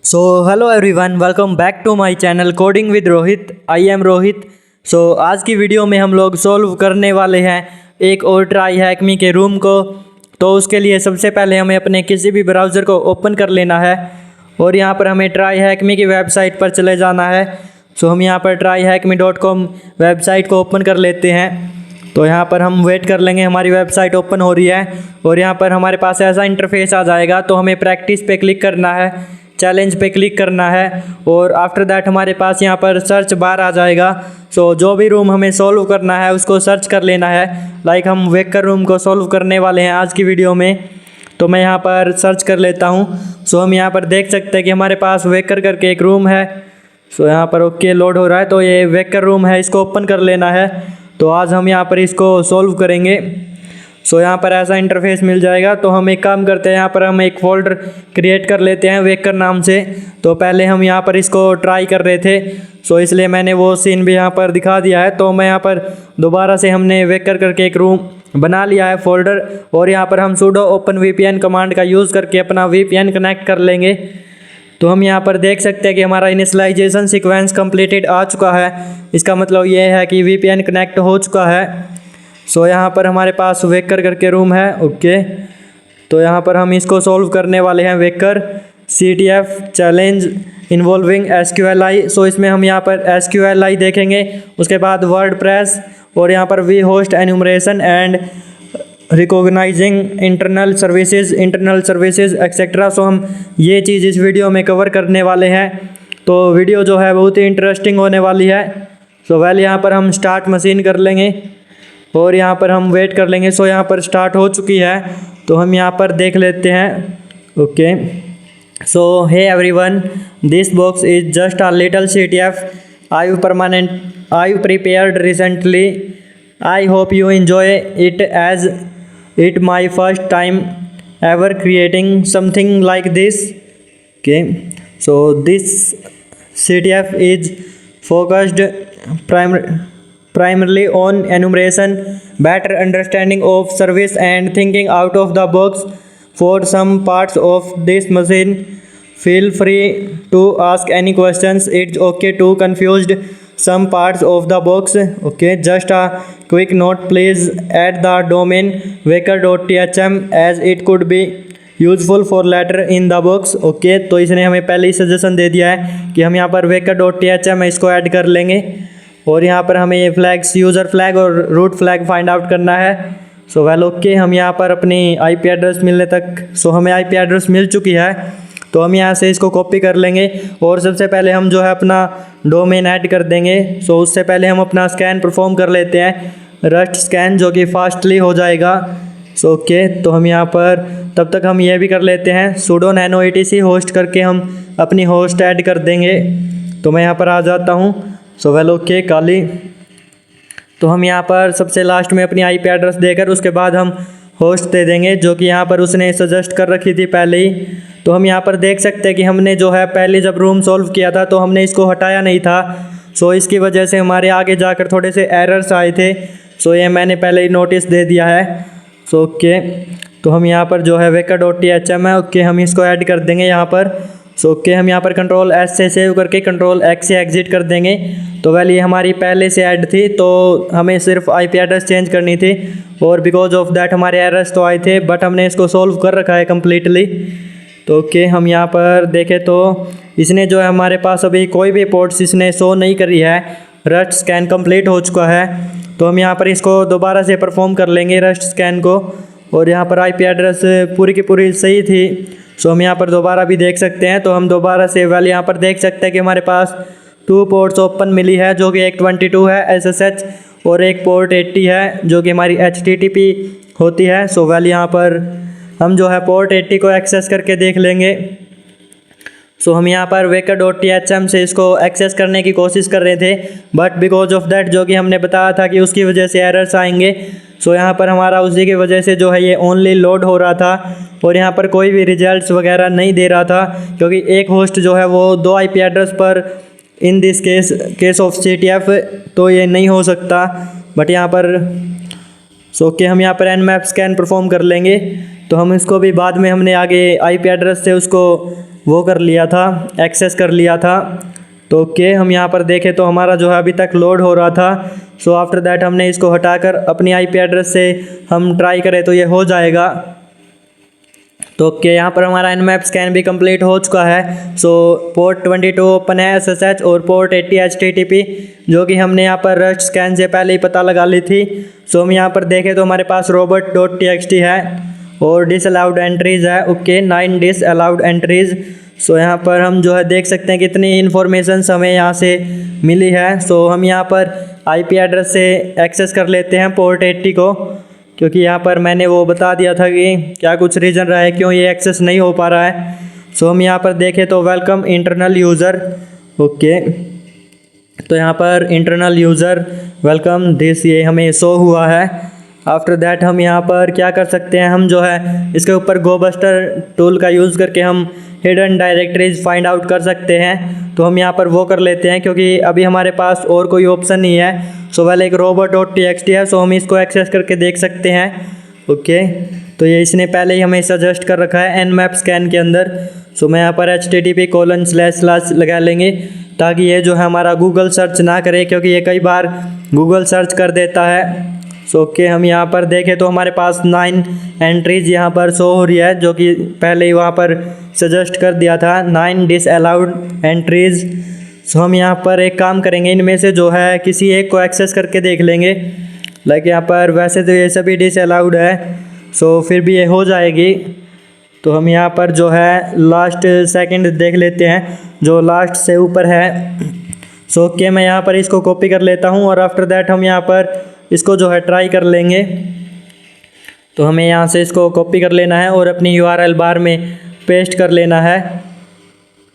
So hello everyone, welcome back to my channel coding with Rohit. I am Rohit. आज की video में हम लोग सॉल्व करने वाले हैं एक और ट्राई हैकमी के रूम को। तो उसके लिए सबसे पहले हमें अपने किसी भी ब्राउज़र को ओपन कर लेना है और यहाँ पर हमें ट्राई हैकमी की वेबसाइट पर चले जाना है। हम यहाँ पर tryhackme.com वेबसाइट को ओपन कर लेते हैं। तो यहाँ पर हम वेट कर लेंगे, हमारी वेबसाइट ओपन हो रही है और यहाँ पर हमारे पास ऐसा इंटरफेस आ जाएगा। तो हमें प्रैक्टिस पे क्लिक करना है, चैलेंज पे क्लिक करना है और आफ्टर दैट हमारे पास यहाँ पर सर्च बार आ जाएगा। जो भी रूम हमें सॉल्व करना है उसको सर्च कर लेना है। लाइक हम वेकर रूम को सॉल्व करने वाले हैं आज की वीडियो में, तो मैं यहाँ पर सर्च कर लेता हूँ। हम यहाँ पर देख सकते हैं कि हमारे पास वेकर करके एक रूम है। यहाँ पर ओके लोड हो रहा है, तो ये वेकर रूम है, इसको ओपन कर लेना है। तो आज हम यहाँ पर इसको सॉल्व करेंगे। यहाँ पर ऐसा इंटरफेस मिल जाएगा। तो हम एक काम करते हैं, यहाँ पर हम एक फ़ोल्डर क्रिएट कर लेते हैं वेकर नाम से। तो पहले हम यहाँ पर इसको ट्राई कर रहे थे, इसलिए मैंने वो सीन भी यहाँ पर दिखा दिया है। तो मैं यहाँ पर दोबारा से हमने वेकर करके एक रूम बना लिया है फ़ोल्डर, और यहाँ पर हम sudo open VPN कमांड का यूज़ करके अपना VPN कनेक्ट कर लेंगे। तो हम यहाँ पर देख सकते हैं कि हमारा इनिशियलाइजेशन सीक्वेंस कंप्लीटेड आ चुका है। इसका मतलब ये है कि VPN कनेक्ट हो चुका है। यहाँ पर हमारे पास वेकर करके रूम है। ओके, तो यहाँ पर हम इसको सॉल्व करने वाले हैं, waker CTF challenge involving SQLi। इसमें हम यहाँ पर SQLi देखेंगे, उसके बाद वर्डप्रेस और यहाँ पर we host enumeration and recognizing internal services etcetera. हम ये चीज़ इस वीडियो में कवर करने वाले हैं। तो वीडियो जो है बहुत ही इंटरेस्टिंग होने वाली है। वेल यहाँ पर हम स्टार्ट मशीन कर लेंगे और यहाँ पर हम वेट कर लेंगे। यहाँ पर स्टार्ट हो चुकी है, तो हम यहाँ पर देख लेते हैं। Okay, hey everyone, this box is just a little CTF I've prepared recently. I hope you enjoy it as it my first time ever creating something like this. Okay, this CTF is focused primarily on enumeration, better understanding of service and thinking out of the box. For some parts of this machine, feel free to ask any questions. It's okay to confused some parts of the box. Okay, just a quick note, please add the domain waker.thm as it could be useful for later in the box. Okay, तो इसने हमें पहले ही suggestion दे दिया है कि हम यहाँ पर waker.thm इसको ऐड कर लेंगे और यहाँ पर हमें ये फ्लैग्स, यूज़र फ्लैग और रूट फ्लैग फाइंड आउट करना है। ओके, हम यहाँ पर अपनी IP एड्रेस मिलने तक, हमें IP एड्रेस मिल चुकी है। तो हम यहाँ से इसको कॉपी कर लेंगे और सबसे पहले हम जो है अपना डोमेन ऐड कर देंगे। उससे पहले हम अपना स्कैन परफॉर्म कर लेते हैं, रस्ट स्कैन, जो कि फास्टली हो जाएगा। ओके, तो हम यहाँ पर तब तक हम ये भी कर लेते हैं, sudo nano etc होस्ट करके हम अपनी होस्ट ऐड कर देंगे। तो मैं यहाँ पर आ जाता हूँ। ओके काली, तो हम यहाँ पर सबसे लास्ट में अपनी IP एड्रेस देकर उसके बाद हम होस्ट दे देंगे, जो कि यहाँ पर उसने सजेस्ट कर रखी थी पहले ही। तो हम यहाँ पर देख सकते हैं कि हमने जो है पहले जब रूम सॉल्व किया था तो हमने इसको हटाया नहीं था। इसकी वजह से हमारे आगे जाकर थोड़े से एरर्स आए थे। ये मैंने पहले ही नोटिस दे दिया है। ओके, तो हम यहाँ पर जो है waker.thm है, ओके हम इसको ऐड कर देंगे यहाँ पर। ओके, हम यहाँ पर Ctrl+S से सेव करके Ctrl+X से एग्ज़िट कर देंगे। तो ये हमारी पहले से ऐड थी, तो हमें सिर्फ IP एड्रेस चेंज करनी थी और बिकॉज ऑफ दैट हमारे एरर्स तो आए थे, बट हमने इसको सॉल्व कर रखा है कम्प्लीटली। तो ओके, हम यहाँ पर देखें तो इसने जो है हमारे पास अभी कोई भी पोर्ट्स इसने शो नहीं करी है, रस्ट स्कैन कंप्लीट हो चुका है। तो हम यहाँ पर इसको दोबारा से परफॉर्म कर लेंगे रस्ट स्कैन को, और यहाँ पर IP एड्रेस पूरी की पूरी सही थी। हम यहाँ पर दोबारा भी देख सकते हैं। तो हम दोबारा से यहाँ पर देख सकते हैं कि हमारे पास 2 पोर्ट्स ओपन मिली है, जो कि एक 22 है SSH और एक पोर्ट 80 है, जो कि हमारी HTTP होती है। यहाँ पर हम जो है पोर्ट 80 को एक्सेस करके देख लेंगे। हम यहाँ पर waker.thm से इसको एक्सेस करने की कोशिश कर रहे थे, बट बिकॉज ऑफ दैट, जो कि हमने बताया था कि उसकी वजह से एरर्स आएंगे। यहाँ पर हमारा उसी की वजह से जो है ये ओनली लोड हो रहा था और यहाँ पर कोई भी रिजल्ट्स वगैरह नहीं दे रहा था, क्योंकि एक होस्ट जो है वो 2 IP एड्रेस पर in this case of CTF तो ये नहीं हो सकता। बट यहाँ पर ओके, हम यहाँ पर nmap स्कैन परफॉर्म कर लेंगे। तो हम इसको भी बाद में हमने आगे IP एड्रेस से उसको वो कर लिया था, एक्सेस कर लिया था। तो ओके, हम यहाँ पर देखें तो हमारा जो है अभी तक लोड हो रहा था। सो आफ्टर दैट हमने इसको हटाकर अपनी आईपी एड्रेस से हम ट्राई करें तो ये हो जाएगा। तो ओके, यहाँ पर हमारा nmap स्कैन भी कंप्लीट हो चुका है। सो पोर्ट 22 ओपन है SSH और पोर्ट 80 HTTP, जो कि हमने यहाँ पर रस्ट स्कैन से पहले ही पता लगा ली थी। सो हम यहाँ पर देखें तो हमारे पास robot.txt है और disallowed एंट्रीज़ है। Okay, 9 disallowed entries. सो यहाँ पर हम जो है देख सकते हैं कितनी इन्फॉर्मेशन हमें यहाँ से मिली है। सो हम यहाँ पर आईपी एड्रेस से एक्सेस कर लेते हैं पोर्ट 80 को, क्योंकि यहाँ पर मैंने वो बता दिया था कि क्या कुछ रीज़न रहा है क्यों ये एक्सेस नहीं हो पा रहा है। सो हम यहाँ पर देखें तो वेलकम इंटरनल यूज़र। ओके, तो यहाँ पर इंटरनल यूज़र वेलकम दिस ये हमें शो हुआ है। आफ्टर दैट हम यहाँ पर क्या कर सकते हैं, हम जो है इसके ऊपर गोबस्टर टूल का यूज़ करके हम हिडन डायरेक्टरीज फाइंड आउट कर सकते हैं। तो हम यहाँ पर वो कर लेते हैं, क्योंकि अभी हमारे पास और कोई ऑप्शन नहीं है। सो वेल एक robot.txt है, सो हम इसको एक्सेस करके देख सकते हैं। ओके, तो ये इसने पहले ही हमें सजेस्ट कर रखा है nmap स्कैन के अंदर। सो मैं यहाँ पर http:// लगा लेंगे, ताकि ये जो है हमारा गूगल सर्च ना करे, क्योंकि ये कई बार गूगल सर्च कर देता है। सो ओके, हम यहाँ पर देखें तो हमारे पास 9 एंट्रीज यहाँ पर शो हो रही है, जो कि पहले ही वहाँ पर सजेस्ट कर दिया था, 9 disallowed एंट्रीज़। सो हम यहाँ पर एक काम करेंगे, इनमें से जो है किसी एक को एक्सेस करके देख लेंगे। लाइक यहाँ पर वैसे तो ये सभी disallowed है, सो फिर भी ये हो जाएगी। तो हम यहाँ पर जो है लास्ट सेकंड देख लेते हैं, जो लास्ट से ऊपर है। सो ओके, मैं यहाँ पर इसको कॉपी कर लेता हूँ और आफ्टर दैट हम यहाँ पर इसको जो है ट्राई कर लेंगे। तो हमें यहाँ से इसको कॉपी कर लेना है और अपनी URL बार में पेस्ट कर लेना है।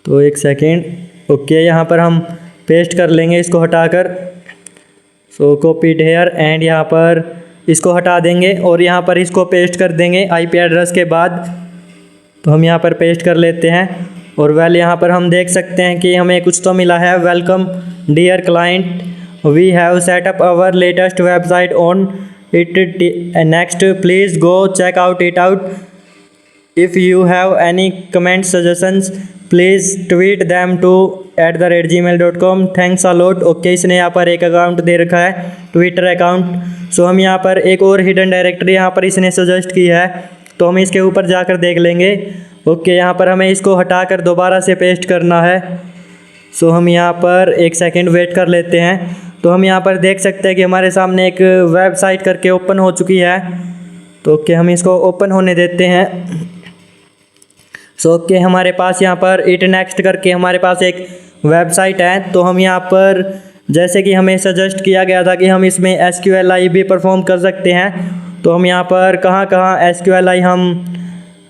तो एक सेकेंड। ओके, यहाँ पर हम पेस्ट कर लेंगे इसको हटाकर। सो कॉपीड हेयर एंड यहाँ पर इसको हटा देंगे और यहाँ पर इसको पेस्ट कर देंगे आईपी एड्रेस के बाद। तो हम यहाँ पर पेस्ट कर लेते हैं और वेल यहाँ पर हम देख सकते हैं कि हमें कुछ तो मिला है। Welcome dear client, we have set up our latest website on it next, please go check out it out. If you have any comment suggestions please tweet them to @gmail.com। Thanks a lot. Okay, इसने यहाँ पर एक account दे रखा है, Twitter account. सो हम यहाँ पर एक और हिडन डायरेक्टरी यहाँ पर इसने सजेस्ट की है, तो हम इसके ऊपर जाकर देख लेंगे। ओके, यहाँ पर हमें इसको हटाकर दोबारा से पेस्ट करना है। सो हम यहाँ पर एक सेकंड वेट कर लेते हैं। तो हम यहाँ पर देख सकते हैं कि हमारे सामने एक वेबसाइट करके ओपन हो चुकी है। तो ओके, हम इसको ओपन होने देते हैं। सो ओके, हमारे पास यहाँ पर इट नेक्स्ट करके हमारे पास एक वेबसाइट है। तो हम यहाँ पर जैसे कि हमें सजेस्ट किया गया था कि हम इसमें SQLi भी परफॉर्म कर सकते हैं, तो हम यहाँ पर कहाँ SQLi हम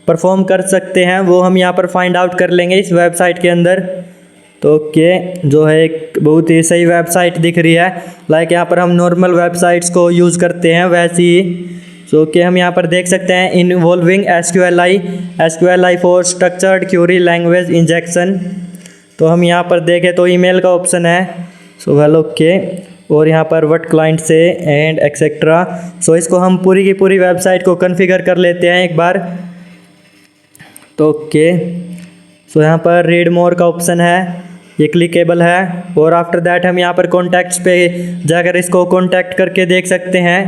परफॉर्म कर सकते हैं वो हम यहाँ पर फाइंड आउट कर लेंगे इस वेबसाइट के अंदर। तो ओके, जो है एक बहुत ही सही वेबसाइट दिख रही है। लाइक यहाँ पर हम नॉर्मल वेबसाइट्स को यूज़ करते हैं वैसे ही। सो ओके, हम यहाँ पर देख सकते हैं involving SQLi for structured Curie language injection. तो हम यहाँ पर देखें तो ईमेल का ऑप्शन है। सो वेल ओके, और यहाँ पर व्हाट क्लाइंट से एंड एक्सेट्रा। सो इसको हम पूरी की पूरी वेबसाइट को कॉन्फ़िगर कर लेते हैं एक बार। तो ओके, सो यहाँ पर रीड मोर का ऑप्शन है, ये क्लिकेबल है। और आफ्टर दैट हम यहाँ पर कॉन्टैक्ट्स पे जाकर इसको कॉन्टैक्ट करके देख सकते हैं।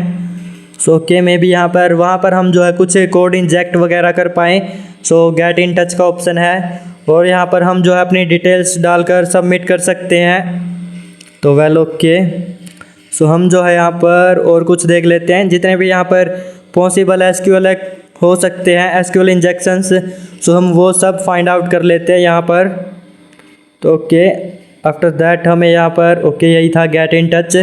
सो ओके, मे बी यहाँ पर वहाँ पर हम जो है कुछ कोड इंजेक्ट वगैरह कर पाएँ। सो गेट इन टच का ऑप्शन है और यहाँ पर हम जो है अपनी डिटेल्स डालकर सबमिट कर सकते हैं। तो वेल ओके, सो हम जो है यहाँ पर और कुछ देख लेते हैं, जितने भी यहाँ पर पॉसिबल SQL हो सकते हैं SQL इंजेक्शंस, सो हम वो सब फाइंड आउट कर लेते हैं यहाँ पर। तो ओके, आफ्टर दैट हमें यहाँ पर ओके यही था गेट इन टच।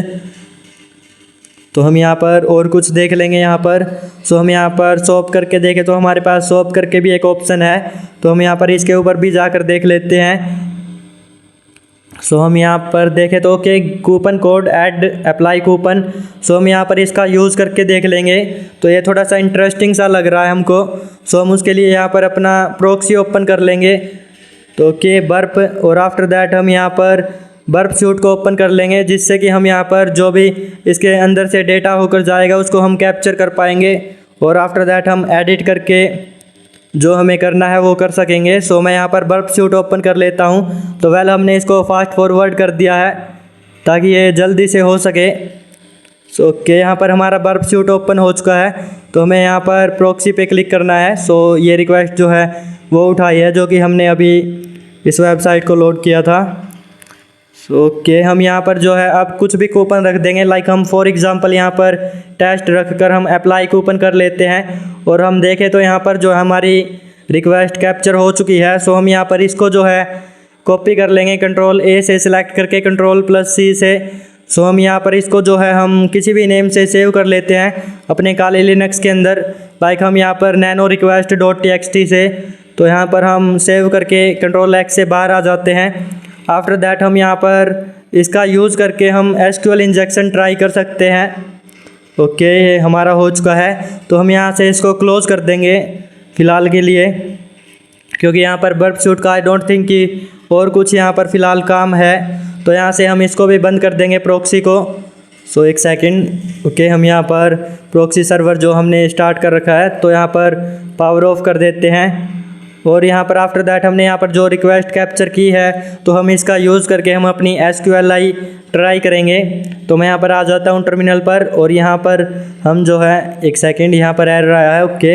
तो हम यहाँ पर और कुछ देख लेंगे यहाँ पर। सो हम यहाँ पर सॉप करके देखें तो हमारे पास सॉप करके भी एक ऑप्शन है, तो हम यहाँ पर इसके ऊपर भी जाकर देख लेते हैं। सो हम यहाँ पर देखें तो okay, coupon code add apply coupon. So हम यहाँ पर इसका यूज़ करके देख लेंगे। तो ये थोड़ा सा इंटरेस्टिंग सा लग रहा है हमको। सो हम उसके लिए यहाँ पर अपना प्रॉक्सी ओपन कर लेंगे। तो ओके बर्प, और आफ्टर दैट हम यहाँ पर बर्प सूट को ओपन कर लेंगे, जिससे कि हम यहाँ पर जो भी इसके अंदर से डेटा होकर जाएगा उसको हम कैप्चर कर पाएंगे। और आफ्टर दैट हम एडिट करके जो हमें करना है वो कर सकेंगे। सो मैं यहाँ पर बर्फ सूट ओपन कर लेता हूँ। तो वेल हमने इसको फास्ट फॉरवर्ड कर दिया है ताकि ये जल्दी से हो सके। सो ओके, यहाँ पर हमारा बर्फ सूट ओपन हो चुका है। तो हमें यहाँ पर प्रॉक्सी पे क्लिक करना है। सो ये रिक्वेस्ट जो है वो उठाई है जो कि हमने अभी इस वेबसाइट को लोड किया था। सो ओके, हम यहाँ पर जो है अब कुछ भी कूपन रख देंगे। लाइक हम फॉर एग्जांपल यहाँ पर टेस्ट रख कर हम अप्लाई कूपन कर लेते हैं और हम देखें तो यहाँ पर जो हमारी रिक्वेस्ट कैप्चर हो चुकी है। सो हम यहाँ पर इसको जो है कॉपी कर लेंगे कंट्रोल ए से सिलेक्ट करके कंट्रोल+C से। सो हम यहाँ पर इसको जो है हम किसी भी नेम से सेव कर लेते हैं अपने काले लिनक्स के अंदर। लाइक हम यहाँ पर nano request.txt से, तो यहाँ पर हम सेव करके कंट्रोल+X से बाहर आ जाते हैं। आफ्टर दैट हम यहाँ पर इसका यूज़ करके हम SQL इंजेक्शन ट्राई कर सकते हैं। ओके, ये हमारा हो चुका है। तो हम यहाँ से इसको क्लोज़ कर देंगे फ़िलहाल के लिए, क्योंकि यहाँ पर बर्फ सूट का आई डोंट थिंक कि और कुछ यहाँ पर फ़िलहाल काम है। तो यहाँ से हम इसको भी बंद कर देंगे प्रॉक्सी को। सो एक सेकंड। ओके, हम यहाँ पर प्रॉक्सी सर्वर जो हमने स्टार्ट कर रखा है तो यहाँ पर पावर ऑफ कर देते हैं। और यहाँ पर आफ्टर दैट हमने यहाँ पर जो रिक्वेस्ट कैप्चर की है तो हम इसका यूज़ करके हम अपनी SQLi ट्राई करेंगे। तो मैं यहाँ पर आ जाता हूँ टर्मिनल पर और यहाँ पर हम जो है एक सेकंड, यहाँ पर एरर आया है। ओके,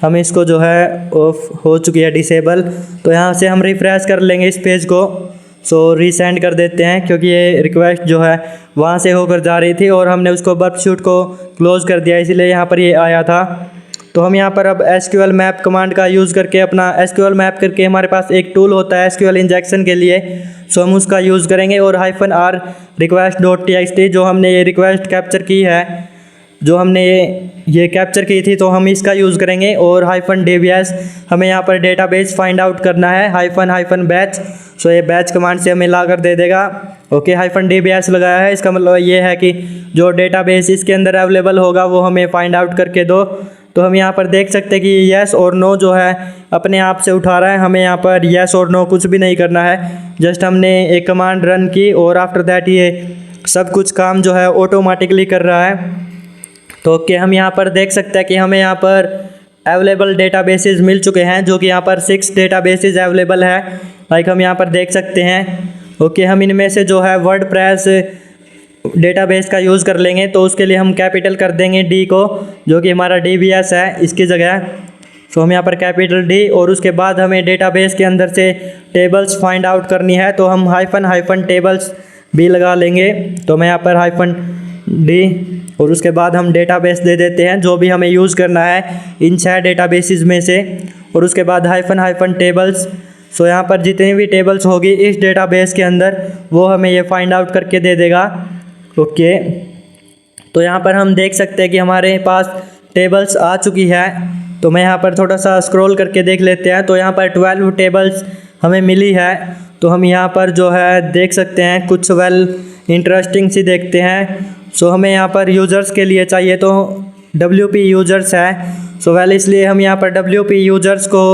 हम इसको जो है ऑफ हो चुकी है डिसेबल। तो यहाँ से हम रिफ्रेश कर लेंगे इस पेज को। सो रीसेंड कर देते हैं क्योंकि ये रिक्वेस्ट जो है वहाँ से होकर जा रही थी और हमने उसको बर्फ सूट को क्लोज़ कर दिया, इसीलिए यहाँ पर ये आया था। तो हम यहाँ पर अब SQL मैप कमांड का यूज़ करके अपना SQL मैप करके हमारे पास एक टूल होता है SQL इंजेक्शन के लिए। सो हम उसका यूज़ करेंगे और -r request.txt जो हमने ये रिक्वेस्ट कैप्चर की है, जो हमने ये कैप्चर की थी, तो हम इसका यूज़ करेंगे। और -dbs हमें यहाँ पर डेटाबेस फाइंड आउट करना है -batch। सो ये बैच कमांड से हमें ला कर दे देगा। ओके, -dbs लगाया है, इसका मतलब ये है कि जो डेटाबेस इसके अंदर अवेलेबल होगा वो हमें फाइंड आउट करके दो। तो हम यहाँ पर देख सकते हैं कि येस और नो जो है अपने आप से उठा रहा है। हमें यहाँ पर येस और नो कुछ भी नहीं करना है, जस्ट हमने एक कमांड रन की और आफ्टर दैट ये सब कुछ काम जो है ऑटोमेटिकली कर रहा है। तो ओके, हम यहाँ पर देख सकते हैं कि हमें यहाँ पर अवेलेबल डेटाबेसेस मिल चुके हैं, जो कि यहाँ पर 6 डेटाबेसेस अवेलेबल है। लाइक हम यहाँ पर देख सकते हैं। ओके, हम इनमें से जो है वर्डप्रेस डेटाबेस का यूज़ कर लेंगे। तो उसके लिए हम कैपिटल कर देंगे D को, जो कि हमारा DBS है इसकी जगह। तो हम यहाँ पर कैपिटल D और उसके बाद हमें डेटाबेस के अंदर से टेबल्स फाइंड आउट करनी है, तो हम -टेबल्स भी लगा लेंगे। तो मैं यहाँ पर -D और उसके बाद हम डेटाबेस दे देते हैं जो भी हमें यूज़ करना है इन 6 डेटाबेसेस में से। और उसके बाद -टेबल्स। सो यहाँ पर जितनी भी टेबल्स होगी इस डेटाबेस के अंदर वो हमें ये फाइंड आउट करके दे देगा। ओके, तो यहाँ पर हम देख सकते हैं कि हमारे पास टेबल्स आ चुकी है। तो मैं यहाँ पर थोड़ा सा स्क्रॉल करके देख लेते हैं। तो यहाँ पर 12 टेबल्स हमें मिली है। तो हम यहाँ पर जो है देख सकते हैं कुछ वेल इंटरेस्टिंग सी देखते हैं। सो हमें यहाँ पर यूज़र्स के लिए चाहिए तो WP यूज़र्स है। सो वेल इसलिए हम यहाँ पर WP यूज़र्स को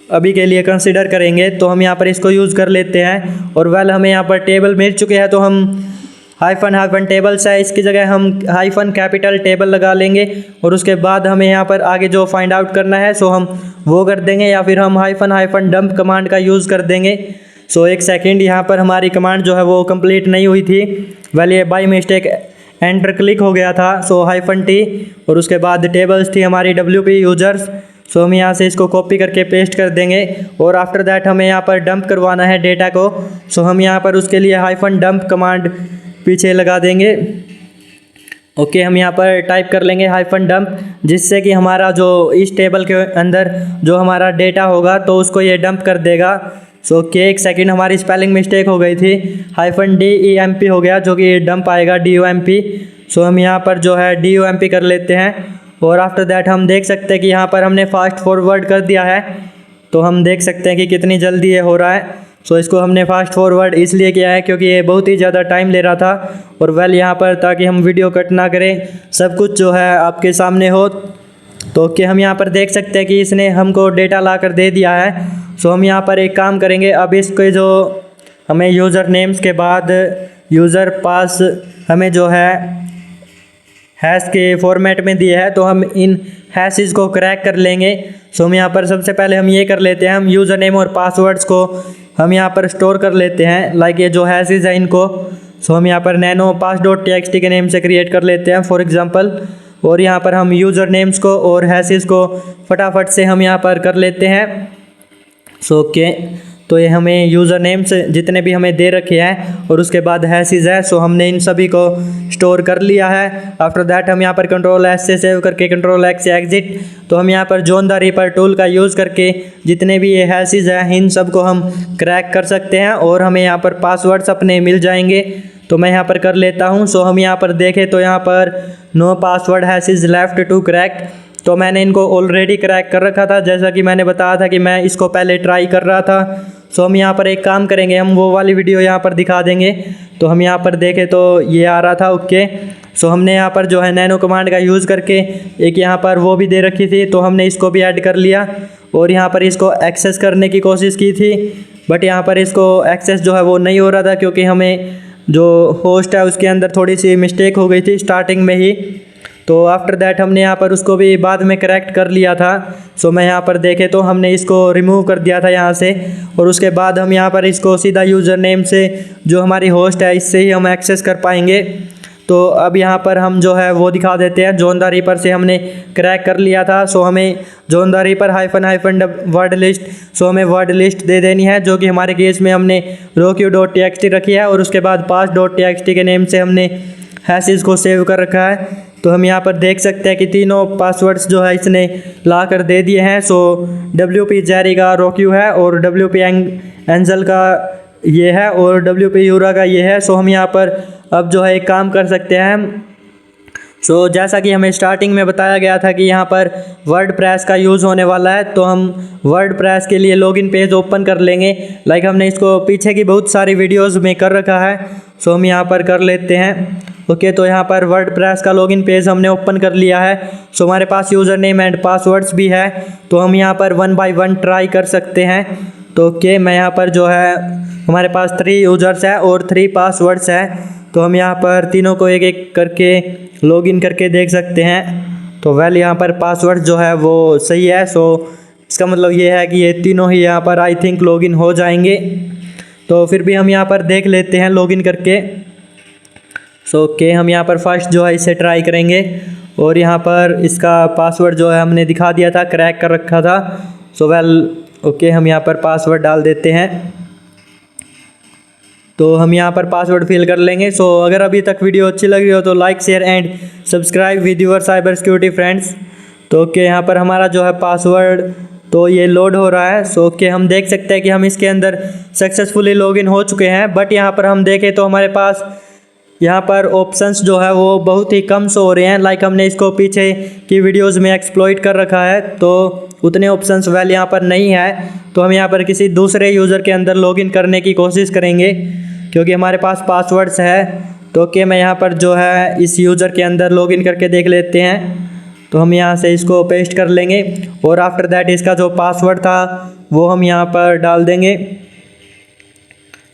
अभी के लिए कंसिडर करेंगे। तो हम यहाँ पर इसको यूज़ कर लेते हैं। और वेल हमें यहाँ पर टेबल मिल चुके हैं, तो हम टेबल्स है इसकी जगह हम कैपिटल टेबल लगा लेंगे। और उसके बाद हमें यहाँ पर आगे जो फाइंड आउट करना है सो हम वो कर देंगे, या फिर हम -डंप कमांड का यूज़ कर देंगे। सो एक सेकंड, यहाँ पर हमारी कमांड जो है वो कंप्लीट नहीं हुई थी। वेल ये बाय मिस्टेक एंटर क्लिक हो गया था। सो -t और उसके बाद टेबल्स थी हमारी WP यूज़र्स। सो हम यहाँ से इसको कॉपी करके पेस्ट कर देंगे। और आफ्टर दैट हमें यहाँ पर डंप करवाना है डेटा को। सो हम यहाँ पर उसके लिए -डंप कमांड पीछे लगा देंगे। ओके, हम यहाँ पर टाइप कर लेंगे -डंप, जिससे कि हमारा जो इस टेबल के अंदर जो हमारा डेटा होगा तो उसको ये डंप कर देगा। सो ओके, एक सेकंड, हमारी स्पेलिंग मिस्टेक हो गई थी, -DEMP हो गया, जो कि डंप आएगा DOMP। सो हम यहाँ पर जो है DOMP कर लेते हैं। और आफ्टर दैट हम देख सकते हैं कि यहाँ पर हमने फास्ट फॉरवर्ड कर दिया है। तो हम देख सकते हैं कि कितनी जल्दी ये हो रहा है। सो इसको हमने फास्ट फॉरवर्ड इसलिए किया है क्योंकि ये बहुत ही ज़्यादा टाइम ले रहा था। और वेल यहाँ पर ताकि हम वीडियो कट ना करें, सब कुछ जो है आपके सामने हो। तो ओके, हम यहाँ पर देख सकते हैं कि इसने हमको डेटा ला कर दे दिया है। सो हम यहाँ पर एक काम करेंगे, अब इसके जो हमें यूज़र नेम्स के बाद यूज़र पास हमें जो है हैश के फॉर्मेट में दिए है, तो हम इन हैशेस को क्रैक कर लेंगे। सो हम यहाँ पर सबसे पहले हम ये कर लेते हैं, हम यूज़र नेम और पासवर्ड्स को हम यहाँ पर स्टोर कर लेते हैं। लाइक ये जो हैशेस है इनको सो हम यहाँ पर नैनो पास डॉट txt के नेम से क्रिएट कर लेते हैं फॉर एग्जांपल। और यहाँ पर हम यूज़र नेम्स को और हैशेस को फटाफट से हम यहाँ पर कर लेते हैं। सो ओके, तो ये हमें यूज़र नेम्स जितने भी हमें दे रखे हैं और उसके बाद हैशेस है, सो हमने इन सभी को स्टोर कर लिया है। आफ्टर दैट हम यहाँ पर Ctrl+S से सेव करके Ctrl+X से एग्जिट, तो हम यहाँ पर जॉन द रिपर टूल का यूज़ करके जितने भी ये हैशेस हैं इन सब को हम क्रैक कर सकते हैं और हमें यहाँ पर पासवर्ड्स अपने मिल जाएंगे। तो मैं यहाँ पर कर लेता हूँ। सो हम यहाँ पर देखें तो यहाँ पर no password hashes left to crack, तो मैंने इनको ऑलरेडी क्रैक कर रखा था, जैसा कि मैंने बताया था कि मैं इसको पहले ट्राई कर रहा था। सो हम यहाँ पर एक काम करेंगे, हम वो वाली वीडियो यहाँ पर दिखा देंगे। तो हम यहाँ पर देखें तो ये आ रहा था ओके। सो हमने यहाँ पर जो है नैनो कमांड का यूज़ करके एक यहाँ पर वो भी दे रखी थी, तो हमने इसको भी ऐड कर लिया और यहाँ पर इसको एक्सेस करने की कोशिश की थी, बट यहाँ पर इसको एक्सेस जो है वो नहीं हो रहा था क्योंकि हमें जो होस्ट है उसके अंदर थोड़ी सी मिस्टेक हो गई थी स्टार्टिंग में ही। तो आफ्टर दैट हमने यहाँ पर उसको भी बाद में करेक्ट कर लिया था। सो मैं यहाँ पर देखे तो हमने इसको रिमूव कर दिया था यहाँ से, और उसके बाद हम यहाँ पर इसको सीधा यूज़र नेम से जो हमारी होस्ट है इससे ही हम एक्सेस कर पाएंगे। तो अब यहाँ पर हम जो है वो दिखा देते हैं, जॉन द रिपर से हमने क्रैक कर लिया था। सो हमें John the ripper hyphen word list, so हमें वर्ड लिस्ट दे देनी है, जो कि हमारे केस में हमने roq.txt रखी है और उसके बाद pass.txt के नेम से हमने हैशेस को सेव कर रखा है। तो हम यहाँ पर देख सकते हैं कि तीनों पासवर्ड्स जो है इसने ला कर दे दिए हैं। सो WP जेरी का roq है और WP एंजल का ये है और WP यूरा का ये है। सो हम यहाँ पर अब जो है एक काम कर सकते हैं। सो जैसा कि हमें स्टार्टिंग में बताया गया था कि यहाँ पर वर्डप्रेस का यूज़ होने वाला है, तो हम वर्डप्रेस के लिए लॉगिन पेज ओपन कर लेंगे। लाइक हमने इसको पीछे की बहुत सारी वीडियोस में कर रखा है। सो हम यहाँ पर कर लेते हैं ओके। तो यहाँ पर वर्डप्रेस का लॉगिन पेज हमने ओपन कर लिया है। सो हमारे पास यूज़र नेम एंड पासवर्ड्स भी है, तो हम यहाँ पर 1 बाय 1 ट्राई कर सकते हैं। तो ओके, मैं यहाँ पर जो है हमारे पास 3 यूज़र्स है और 3 पासवर्ड्स है, तो हम यहाँ पर तीनों को एक एक करके लॉगिन करके देख सकते हैं। तो वेल यहाँ पर पासवर्ड जो है वो सही है। सो इसका मतलब ये है कि ये तीनों ही यहाँ पर आई थिंक लॉगिन हो जाएंगे। तो फिर भी हम यहाँ पर देख लेते हैं लॉगिन करके। सो ओके, हम यहाँ पर फर्स्ट जो है इसे ट्राई करेंगे और यहाँ पर इसका पासवर्ड जो है हमने दिखा दिया था, क्रैक कर रखा था। सो वेल ओके, हम यहाँ पर पासवर्ड डाल देते हैं। तो हम यहाँ पर पासवर्ड फिल कर लेंगे। सो अगर अभी तक वीडियो अच्छी लग रही हो तो like share and subscribe with your cyber security friends. तो ओके, यहाँ पर हमारा जो है पासवर्ड तो ये लोड हो रहा है। सो ओके, हम देख सकते हैं कि हम इसके अंदर सक्सेसफुली लॉगिन हो चुके हैं, बट यहाँ पर हम देखें तो हमारे पास यहाँ पर ऑप्शंस जो है वो बहुत ही कम शो हो रहे हैं। लाइक हमने इसको पीछे की वीडियोस में एक्सप्लॉइट कर रखा है, तो उतने ऑप्शंस वेल यहाँ पर नहीं है। तो हम यहाँ पर किसी दूसरे यूज़र के अंदर लॉगिन करने की कोशिश करेंगे क्योंकि हमारे पास पासवर्ड्स है। तो ओके, मैं यहाँ पर जो है इस यूज़र के अंदर लॉगिन करके देख लेते हैं। तो हम यहाँ से इसको पेस्ट कर लेंगे और आफ्टर दैट इसका जो पासवर्ड था वो हम यहाँ पर डाल देंगे।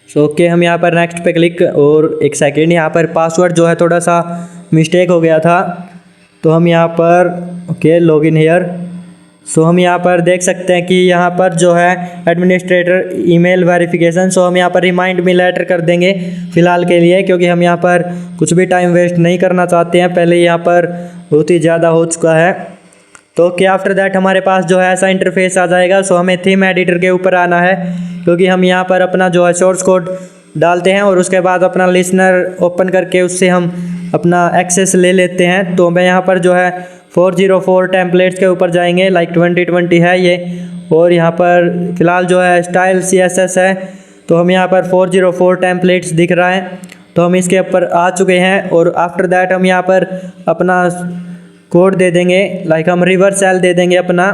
सो ओके, हम यहाँ पर नेक्स्ट पे क्लिक, और एक सेकेंड, यहाँ पर पासवर्ड जो है थोड़ा सा मिस्टेक हो गया था। तो हम यहाँ पर ओके लॉगिन हियर। सो हम यहाँ पर देख सकते हैं कि यहाँ पर जो है एडमिनिस्ट्रेटर ईमेल वेरिफिकेशन, सो हम यहाँ पर रिमाइंड मी लेटर कर देंगे फ़िलहाल के लिए, क्योंकि हम यहाँ पर कुछ भी टाइम वेस्ट नहीं करना चाहते हैं। पहले यहाँ पर बहुत ही ज़्यादा हो चुका है। तो ओके, आफ्टर दैट हमारे पास जो है ऐसा इंटरफेस आ जाएगा। सो हमें थीम एडिटर के ऊपर आना है, क्योंकि हम यहाँ पर अपना जो है सोर्स कोड डालते हैं और उसके बाद अपना लिसनर ओपन करके उससे हम अपना एक्सेस ले लेते हैं। तो मैं यहाँ पर जो है 404 टेम्पलेट्स के ऊपर जाएंगे, लाइक 2020 है ये, और यहाँ पर फ़िलहाल जो है स्टाइल CSS है। तो हम यहाँ पर 404 टेम्पलेट्स दिख रहा है, तो हम इसके ऊपर आ चुके हैं। और आफ्टर दैट हम यहाँ पर अपना कोड दे देंगे, लाइक हम रिवर्स सेल दे देंगे अपना।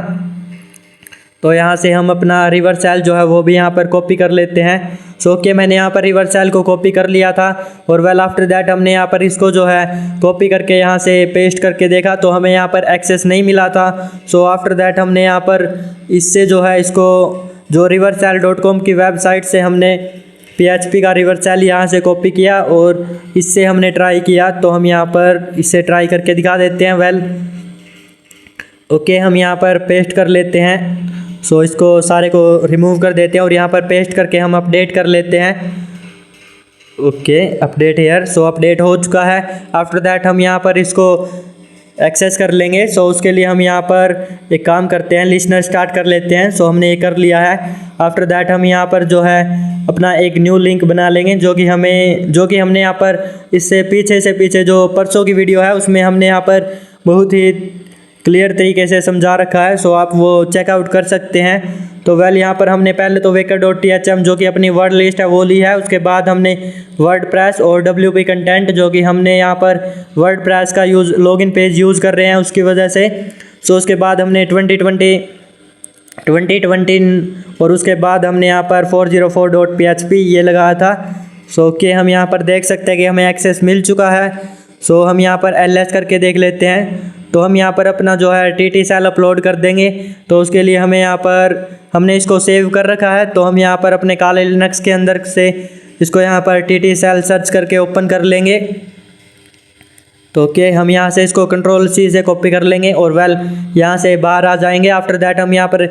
तो यहाँ से हम अपना रिवर्स सेल जो है वो भी यहाँ पर कॉपी कर लेते हैं। सो ओके, मैंने यहाँ पर रिवर्स सेल को कॉपी कर लिया था, और वेल आफ्टर दैट हमने यहाँ पर इसको जो है कॉपी करके यहाँ से पेस्ट करके देखा तो हमें यहाँ पर एक्सेस नहीं मिला था। सो आफ्टर दैट हमने यहाँ पर इससे जो है इसको जो rivercell.com की वेबसाइट से हमने PHP का रिवर्स शेल यहाँ से कॉपी किया और इससे हमने ट्राई किया, तो हम यहाँ पर इससे ट्राई करके दिखा देते हैं। वेल ओके, हम यहाँ पर पेस्ट कर लेते हैं। सो इसको सारे को रिमूव कर देते हैं और यहाँ पर पेस्ट करके हम अपडेट कर लेते हैं। Okay, update here. So update हो चुका है। आफ्टर दैट हम यहाँ पर इसको एक्सेस कर लेंगे। सो उसके लिए हम यहाँ पर एक काम करते हैं, लिस्नर स्टार्ट कर लेते हैं। सो हमने ये कर लिया है। आफ्टर दैट हम यहाँ पर जो है अपना एक न्यू लिंक बना लेंगे, जो कि हमने यहाँ पर इससे पीछे जो परसों की वीडियो है उसमें हमने यहाँ पर बहुत ही क्लियर तरीके से समझा रखा है। सो आप वो चेकआउट कर सकते हैं। तो वेल यहाँ पर हमने पहले तो Waker.thm जो कि अपनी वर्ड लिस्ट है वो ली है। उसके बाद हमने वर्डप्रेस और WP कंटेंट जो कि हमने यहाँ पर वर्डप्रेस का लॉगिन पेज यूज़ कर रहे हैं उसकी वजह से। सो उसके बाद हमने 2020 और उसके बाद हमने यहाँ पर 404.php ये लगाया था। सो ओके, हम यहाँ पर देख सकते हैं कि हमें एक्सेस मिल चुका है। सो हम यहाँ पर ls करके देख लेते हैं। तो हम यहाँ पर अपना जो है TT सेल अपलोड कर देंगे। तो उसके लिए हमें यहाँ पर हमने इसको सेव कर रखा है। तो हम यहाँ पर अपने काले लिनक्स के अंदर से इसको यहाँ पर TT सेल सर्च करके ओपन कर लेंगे। तो ओके, हम यहाँ से इसको Ctrl+C से कॉपी कर लेंगे और वेल यहाँ से बाहर आ जाएंगे। आफ्टर दैट हम यहाँ पर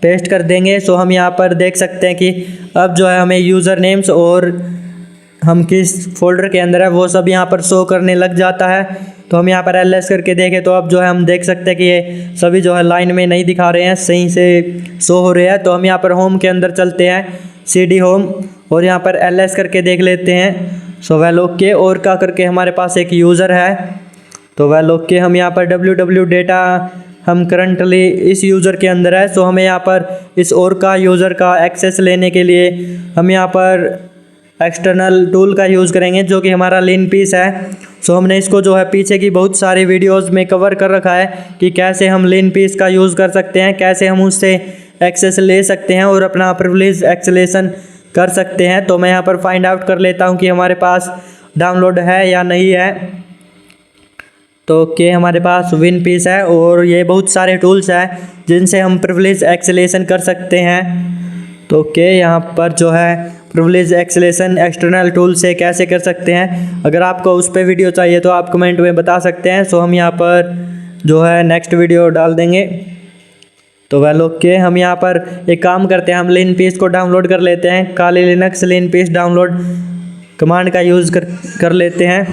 पेस्ट कर देंगे। सो हम यहाँ पर देख सकते हैं कि अब जो है हमें यूज़र नेम्स और हम किस फोल्डर के अंदर है वो सब यहाँ पर शो करने लग जाता है। तो हम यहाँ पर ls करके देखें तो अब जो है हम देख सकते हैं कि ये सभी जो है लाइन में नहीं दिखा रहे हैं, सही से शो हो रहे हैं। तो हम यहाँ पर होम के अंदर चलते हैं, CD होम, और यहाँ पर ls करके देख लेते हैं। सो वेल ओके, और का करके हमारे पास एक यूज़र है। तो वेल ओके, हम यहाँ पर www डेटा हम करंटली इस यूज़र के अंदर है। सो हमें यहाँ पर इस और का यूज़र का एक्सेस लेने के लिए हम यहाँ पर एक्सटर्नल टूल का यूज़ करेंगे जो कि हमारा लिनपीस है। सो हमने इसको जो है पीछे की बहुत सारी वीडियोस में कवर कर रखा है कि कैसे हम लिनपीस का यूज़ कर सकते हैं, कैसे हम उससे एक्सेस ले सकते हैं और अपना प्रिविलेज एक्सेलेशन कर सकते हैं। तो मैं यहाँ पर फाइंड आउट कर लेता हूँ कि हमारे पास डाउनलोड है या नहीं है। तो ओके, हमारे पास विनपीस है और ये बहुत सारे टूल्स हैं जिनसे हम प्रिविलेज एक्सेलेशन कर सकते हैं। तो ओके, यहाँ पर जो है प्रिविलेज एक्सेलेशन एक्सटर्नल टूल से कैसे कर सकते हैं, अगर आपको उस पर वीडियो चाहिए तो आप कमेंट में बता सकते हैं। सो हम यहाँ पर जो है नेक्स्ट वीडियो डाल देंगे। तो वेल ओके, हम यहाँ पर एक काम करते हैं, हम लिनपीस को डाउनलोड कर लेते हैं। काली लिनक्स लिनपीस डाउनलोड कमांड का यूज़ कर लेते हैं।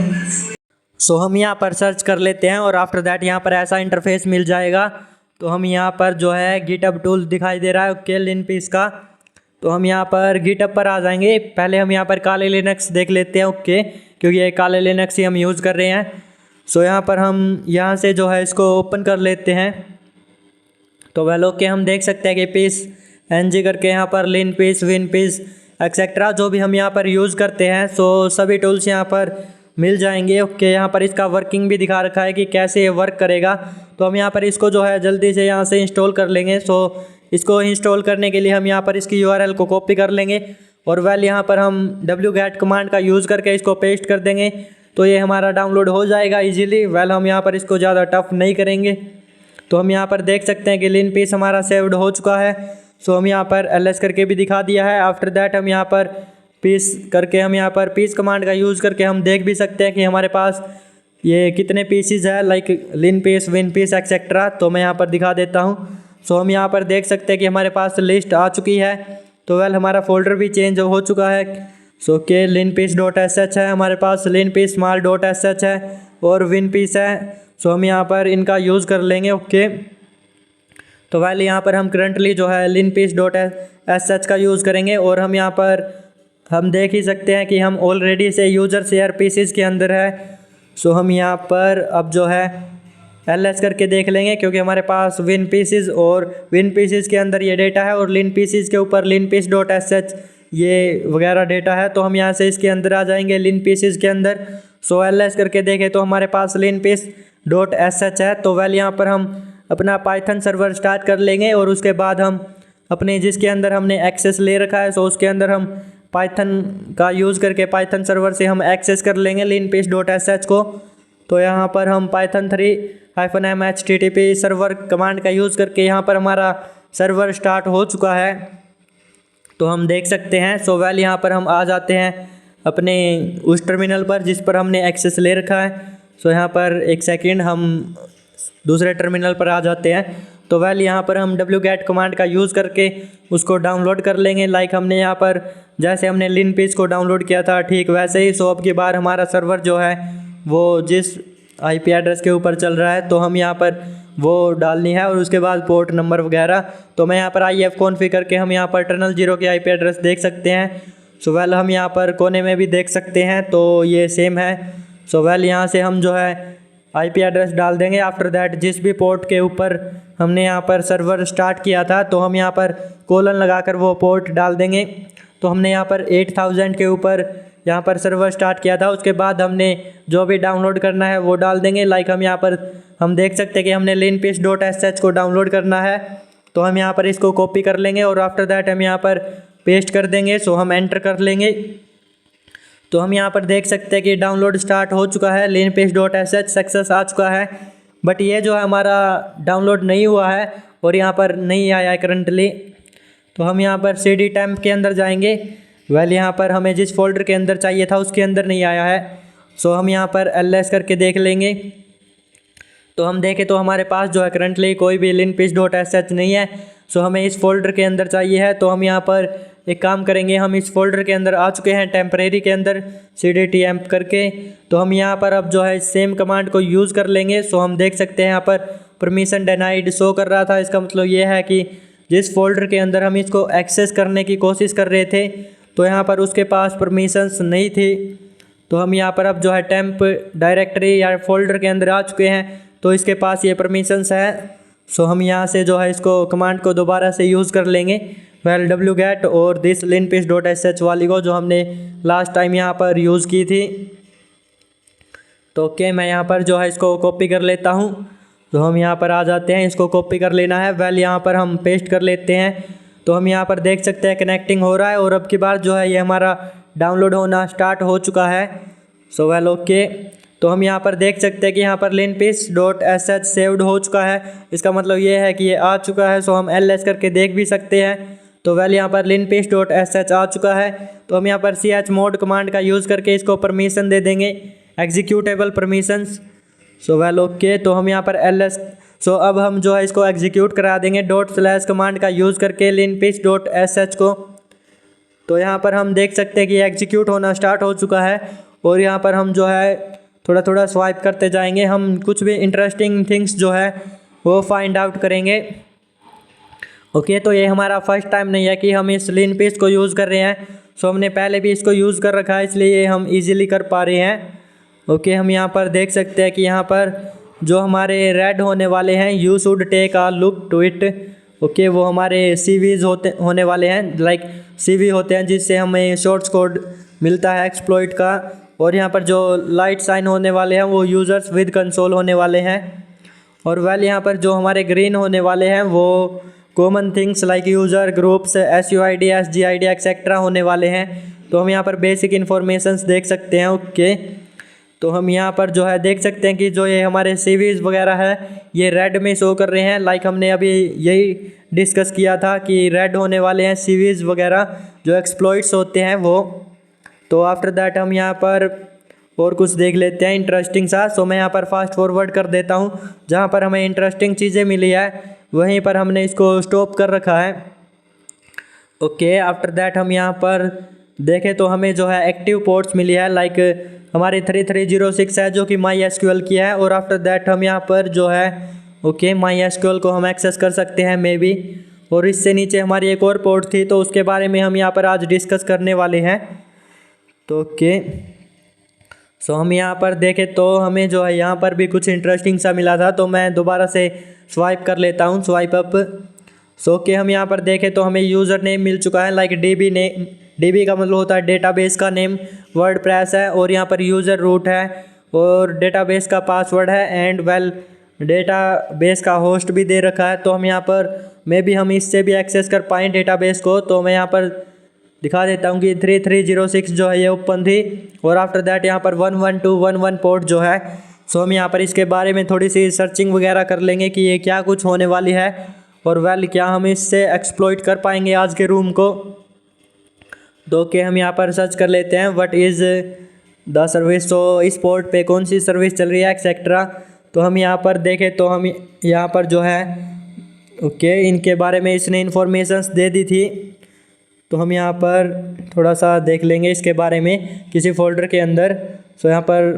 सो हम यहाँ पर सर्च कर लेते हैं और आफ्टर दैट यहाँ पर ऐसा इंटरफेस मिल जाएगा। तो हम यहाँ पर जो है गिटहब टूल दिखाई दे रहा है ओके लिनपीस का। तो हम यहाँ पर गिटहब पर आ जाएंगे। पहले हम यहाँ पर काले लिनक्स देख लेते हैं ओके, क्योंकि ये काले लिनक्स ही हम यूज़ कर रहे हैं। सो यहाँ पर हम यहाँ से जो है इसको ओपन कर लेते हैं। तो वेल ओके, हम देख सकते हैं कि पीस ng करके यहाँ पर लिनपीस विनपीस एक्सेट्रा जो भी हम यहाँ पर यूज़ करते हैं सो सभी टूल्स यहाँ पर मिल जाएंगे ओके। यहाँ पर इसका वर्किंग भी दिखा रखा है कि कैसे ये वर्क करेगा। तो हम यहाँ पर इसको जो है जल्दी से यहाँ से इंस्टॉल कर लेंगे। सो इसको इंस्टॉल करने के लिए हम यहाँ पर इसकी URL को कॉपी कर लेंगे और वेल यहाँ पर हम wget कमांड का यूज़ करके इसको पेस्ट कर देंगे। तो ये हमारा डाउनलोड हो जाएगा इजीली। वेल हम यहाँ पर इसको ज़्यादा टफ नहीं करेंगे। तो हम यहाँ पर देख सकते हैं कि लिनपीस हमारा सेव्ड हो चुका है। सो हम यहाँ पर ls करके भी दिखा दिया है। आफ्टर दैट हम यहाँ पर पीस करके हम यहाँ पर पीस कमांड का यूज़ करके हम देख भी सकते हैं कि हमारे पास ये कितने पीसीज है लाइक लिनपीस विनपीस एक्सेट्रा। तो मैं यहाँ पर दिखा देता हूँ। सो हम यहाँ पर देख सकते हैं कि हमारे पास लिस्ट आ चुकी है। तो वेल हमारा फोल्डर भी चेंज हो चुका है। सो के linpiece.sh है हमारे पास, linpiece small.sh है और winpiece है। सो हम यहाँ पर इनका यूज़ कर लेंगे ओके। तो वेल यहाँ पर हम करंटली जो है linpiece.sh का यूज़ करेंगे और हम यहाँ पर हम देख ही सकते हैं कि हम ऑलरेडी से यूज़र शेयर पीसीज के अंदर है। सो हम यहाँ पर अब जो है ls करके देख लेंगे क्योंकि हमारे पास विन पीसीज और विन पीसीज के अंदर ये डेटा है और लिन पीसीज के ऊपर linpiece.sh ये वगैरह डेटा है। तो हम यहाँ से इसके अंदर आ जाएंगे लिन पीसीज के अंदर। सो ls करके देखें तो हमारे पास linpiece.sh है। तो वेल यहाँ पर हम अपना पाइथन सर्वर स्टार्ट कर लेंगे और उसके बाद हम अपने जिसके अंदर हमने एक्सेस ले रखा है सो उसके अंदर हम पाइथन का यूज़ करके पाइथन सर्वर से हम एक्सेस कर लेंगे linpiece.sh को। तो यहाँ पर हम python 3-m http server command का यूज़ करके यहाँ पर हमारा सर्वर स्टार्ट हो चुका है। तो हम देख सकते हैं। सो वेल यहाँ पर हम आ जाते हैं अपने उस टर्मिनल पर जिस पर हमने एक्सेस ले रखा है। सो यहाँ पर एक सेकंड, हम दूसरे टर्मिनल पर आ जाते हैं। तो वेल यहाँ पर हम wget कमांड का यूज़ करके उसको डाउनलोड कर लेंगे। लाइक हमने यहाँ पर जैसे हमने लिनपेज को डाउनलोड किया था ठीक वैसे ही। सो अब की बार हमारा सर्वर जो है वो जिस IP एड्रेस के ऊपर चल रहा है तो हम यहाँ पर वो डालनी है और उसके बाद पोर्ट नंबर वगैरह। तो मैं यहाँ पर IF कॉन्फ़िगर करके हम यहाँ पर टनल 0 की IP एड्रेस देख सकते हैं। सो वेल हम यहाँ पर कोने में भी देख सकते हैं तो ये सेम है। सो वेल यहाँ से हम जो है IP एड्रेस डाल देंगे। आफ्टर दैट जिस भी पोर्ट के ऊपर हमने यहाँ पर सर्वर स्टार्ट किया था तो हम यहाँ पर कोलन लगाकर वो पोर्ट डाल देंगे। तो हमने यहाँ पर 8000 के ऊपर यहाँ पर सर्वर स्टार्ट किया था। उसके बाद हमने जो भी डाउनलोड करना है वो डाल देंगे। लाइक हम यहाँ पर हम देख सकते हैं कि हमने linpace.sh को डाउनलोड करना है तो हम यहाँ पर इसको कॉपी कर लेंगे और आफ्टर दैट हम यहाँ पर पेस्ट कर देंगे। सो हम एंटर कर लेंगे तो हम यहाँ पर देख सकते हैं कि डाउनलोड स्टार्ट हो चुका है, linpace.sh सक्सेस आ चुका है। बट ये जो है हमारा डाउनलोड नहीं हुआ है और यहाँ पर नहीं आया है करंटली। तो हम यहाँ पर cd temp के अंदर जाएंगे। वेल यहाँ पर हमें जिस फोल्डर के अंदर चाहिए था उसके अंदर नहीं आया है। सो हम यहाँ पर ls करके देख लेंगे। तो हम देखें तो हमारे पास जो है करंटली कोई भी linpace.sh नहीं है। सो हमें इस फोल्डर के अंदर चाहिए है। तो हम यहाँ पर एक काम करेंगे, हम इस फोल्डर के अंदर आ चुके हैं टेम्परेरी के अंदर cd temp करके। तो हम यहाँ पर अब जो है सेम कमांड को यूज़ कर लेंगे। सो हम देख सकते हैं यहाँ पर परमिशन डिनाइड शो कर रहा था। इसका मतलब ये है कि जिस फोल्डर के अंदर हम इसको एक्सेस करने की कोशिश कर रहे थे तो यहाँ पर उसके पास परमिशंस नहीं थी। तो हम यहाँ पर अब जो है टेम्प डायरेक्टरी या फोल्डर के अंदर आ चुके हैं तो इसके पास ये परमिशंस है। सो हम यहाँ से जो है इसको कमांड को दोबारा से यूज़ कर लेंगे। वेल wget और दिस linpace.sh वाली को जो हमने लास्ट टाइम यहाँ पर यूज़ की थी। तो ओके, मैं यहाँ पर जो है इसको कॉपी कर लेता हूँ। तो हम यहाँ पर आ जाते हैं, इसको कॉपी कर लेना है। वेल यहाँ पर हम पेस्ट कर लेते हैं। तो हम यहाँ पर देख सकते हैं कनेक्टिंग हो रहा है और अब की बार जो है ये हमारा डाउनलोड होना स्टार्ट हो चुका है। सो वेल ओके, तो हम यहाँ पर देख सकते हैं कि यहाँ पर linpace.sh सेव्ड हो चुका है। इसका मतलब ये है कि ये आ चुका है। सो हम ls करके देख भी सकते हैं। तो वेल यहाँ पर linpace.sh आ चुका है। तो हम यहाँ पर chmod कमांड का यूज़ करके इसको परमिशन दे देंगे, executable permissions. So well okay, तो हम यहाँ पर ls। सो अब हम जो है इसको एग्जीक्यूट करा देंगे // कमांड का यूज़ करके linpace.sh को। तो यहाँ पर हम देख सकते हैं कि एग्जीक्यूट होना स्टार्ट हो चुका है और यहाँ पर हम जो है थोड़ा थोड़ा स्वाइप करते जाएंगे। हम कुछ भी इंटरेस्टिंग थिंग्स जो है वो फाइंड आउट करेंगे। ओके, तो ये हमारा फर्स्ट टाइम नहीं है कि हम इस linpace को यूज़ कर रहे हैं। सो हमने पहले भी इसको यूज़ कर रखा है इसलिए हम इजीली कर पा रहे हैं। ओके, हम यहाँ पर देख सकते हैं कि यहाँ पर जो हमारे रेड होने वाले हैं you should take a look to it. Okay, वो हमारे CVs होने वाले हैं। लाइक CV होते हैं जिससे हमें शॉर्ट्स कोड मिलता है एक्सप्लॉइट का। और यहाँ पर जो लाइट साइन होने वाले हैं वो यूज़र्स विद कंसोल होने वाले हैं। और वेल यहाँ पर जो हमारे ग्रीन होने वाले हैं वो common things like user groups SUID SGID etcetera होने वाले हैं। तो हम यहाँ पर बेसिक इन्फॉर्मेशंस देख सकते हैं। ओके, तो हम यहाँ पर जो है देख सकते हैं कि जो ये हमारे CVs वगैरह है ये रेड में शो कर रहे हैं। लाइक हमने अभी यही डिस्कस किया था कि रेड होने वाले हैं CVs वगैरह जो एक्सप्लॉइट्स होते हैं वो। तो आफ्टर दैट हम यहाँ पर और कुछ देख लेते हैं इंटरेस्टिंग सा। सो मैं यहाँ पर फास्ट फॉरवर्ड कर देता हूँ। जहाँ पर हमें इंटरेस्टिंग चीज़ें मिली है वहीं पर हमने इसको स्टॉप कर रखा है। ओके, आफ्टर दैट हम यहाँ पर देखें तो हमें जो है एक्टिव पोर्ट्स मिली है। लाइक हमारी 3306 है जो कि MySQL की है। और आफ्टर दैट हम यहाँ पर जो है ओके MySQL को हम एक्सेस कर सकते हैं मे बी। और इससे नीचे हमारी एक और पोर्ट थी तो उसके बारे में हम यहाँ पर आज डिस्कस करने वाले हैं। तो ओके, सो हम यहाँ पर देखें तो हमें जो है यहाँ पर भी कुछ इंटरेस्टिंग सा मिला था। तो मैं दोबारा से स्वाइप कर लेता हूँ, स्वाइप अप। सो ओके, हम यहाँ पर देखें तो हमें यूज़र नेम मिल चुका है। लाइक DB का मतलब होता है डेटाबेस का नेम, वर्डप्रेस है और यहाँ पर यूज़र रूट है और डेटाबेस का पासवर्ड है एंड वेल डेटाबेस का होस्ट भी दे रखा है। तो हम यहाँ पर मे भी हम इससे भी एक्सेस कर पाएँ डेटाबेस को। तो मैं यहाँ पर दिखा देता हूँ कि 3306 जो है ये ओपन थी और आफ्टर दैट यहाँ पर 11211 पोर्ट जो है। सो हम यहाँ पर इसके बारे में थोड़ी सी सर्चिंग वगैरह कर लेंगे कि ये क्या कुछ होने वाली है और वेल क्या हम इससे एक्सप्लॉइट कर पाएंगे आज के रूम को। तो ओके हम यहाँ पर सर्च कर लेते हैं व्हाट इज़ द सर्विस। तो इस पोर्ट पे कौन सी सर्विस चल रही है एक्सेट्रा। तो हम यहाँ पर देखें तो हम यहाँ पर जो है ओके इनके बारे में इसने इन्फॉर्मेशंस दे दी थी। तो हम यहाँ पर थोड़ा सा देख लेंगे इसके बारे में किसी फोल्डर के अंदर। सो यहाँ पर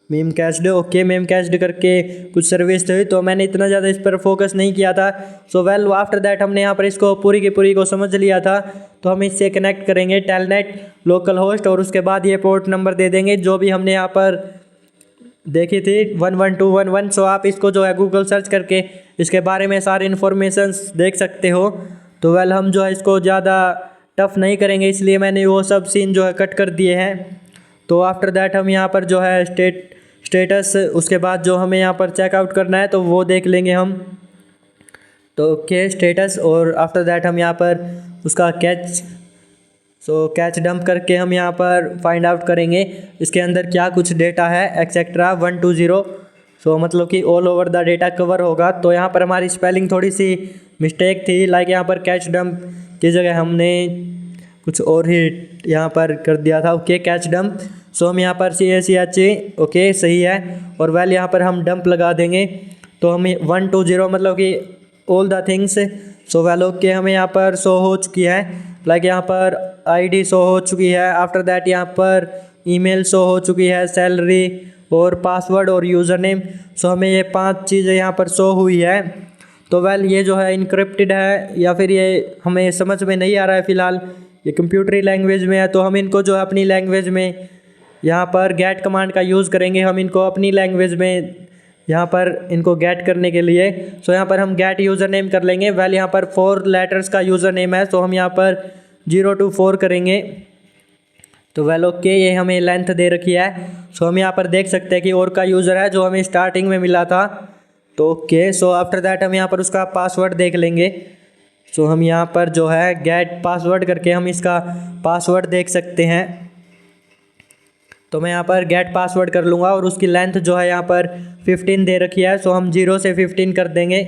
meme cached okay meme cached करके कुछ सर्विस थी, तो मैंने इतना ज़्यादा इस पर फोकस नहीं किया था। सो वेल आफ्टर दैट हमने यहाँ पर इसको पूरी की पूरी को समझ लिया था। तो हम इससे कनेक्ट करेंगे टेलनेट लोकल होस्ट और उसके बाद ये पोर्ट नंबर दे देंगे जो भी हमने यहाँ पर देखी थी 11211। सो आप इसको जो है गूगल सर्च करके इसके बारे में सारी इन्फॉर्मेशंस देख सकते हो। तो वेल हम जो है इसको ज़्यादा टफ नहीं करेंगे, इसलिए मैंने वो सब सीन जो है कट कर दिए हैं। तो आफ्टर दैट हम यहाँ पर जो है स्टेटस उसके बाद जो हमें यहाँ पर चेकआउट करना है तो वो देख लेंगे हम। तो ओके स्टेटस और आफ्टर दैट हम यहाँ पर उसका कैच डंप करके हम यहाँ पर फाइंड आउट करेंगे इसके अंदर क्या कुछ डेटा है एक्सेट्रा 120। सो मतलब कि all over the data cover होगा। तो यहाँ पर हमारी स्पेलिंग थोड़ी सी मिस्टेक थी, लाइक यहाँ पर कैच डंप की जगह हमने कुछ और ही यहाँ पर कर दिया था। Okay catch dump. सो हम यहाँ पर CACH ओके सही है और वेल यहाँ पर हम डंप लगा देंगे। तो हमें 120 मतलब कि all the things. So well okay हमें यहाँ पर शो हो चुकी है, लाइक यहाँ पर ID शो हो चुकी है। आफ्टर दैट यहाँ पर ईमेल शो हो चुकी है, सैलरी और पासवर्ड और यूज़र नेम। सो हमें ये 5 चीज़ें यहाँ पर शो हुई है। तो वेल ये जो है इनक्रिप्टेड है या फिर ये हमें समझ में नहीं आ रहा है फ़िलहाल, ये कंप्यूटरी लैंग्वेज में है। तो हम इनको जो है अपनी लैंग्वेज में यहाँ पर गेट कमांड का यूज़ करेंगे, हम इनको अपनी लैंग्वेज में यहाँ पर इनको गेट करने के लिए। सो यहाँ पर हम गेट यूज़र नेम कर लेंगे। वेल यहाँ पर 4 लेटर्स का यूज़र नेम है, तो हम यहाँ पर 0 to 4 करेंगे। तो वेल ओके ये हमें लेंथ दे रखी है। सो हम यहाँ पर देख सकते हैं कि और का यूज़र है जो हमें स्टार्टिंग में मिला था। तो ओके सो आफ्टर दैट हम यहाँ पर उसका पासवर्ड देख लेंगे। सो हम यहाँ पर जो है गेट पासवर्ड करके हम इसका पासवर्ड देख सकते हैं। तो मैं यहाँ पर गेट पासवर्ड कर लूँगा और उसकी लेंथ जो है यहाँ पर 15 दे रखी है। सो हम 0 से 15 कर देंगे।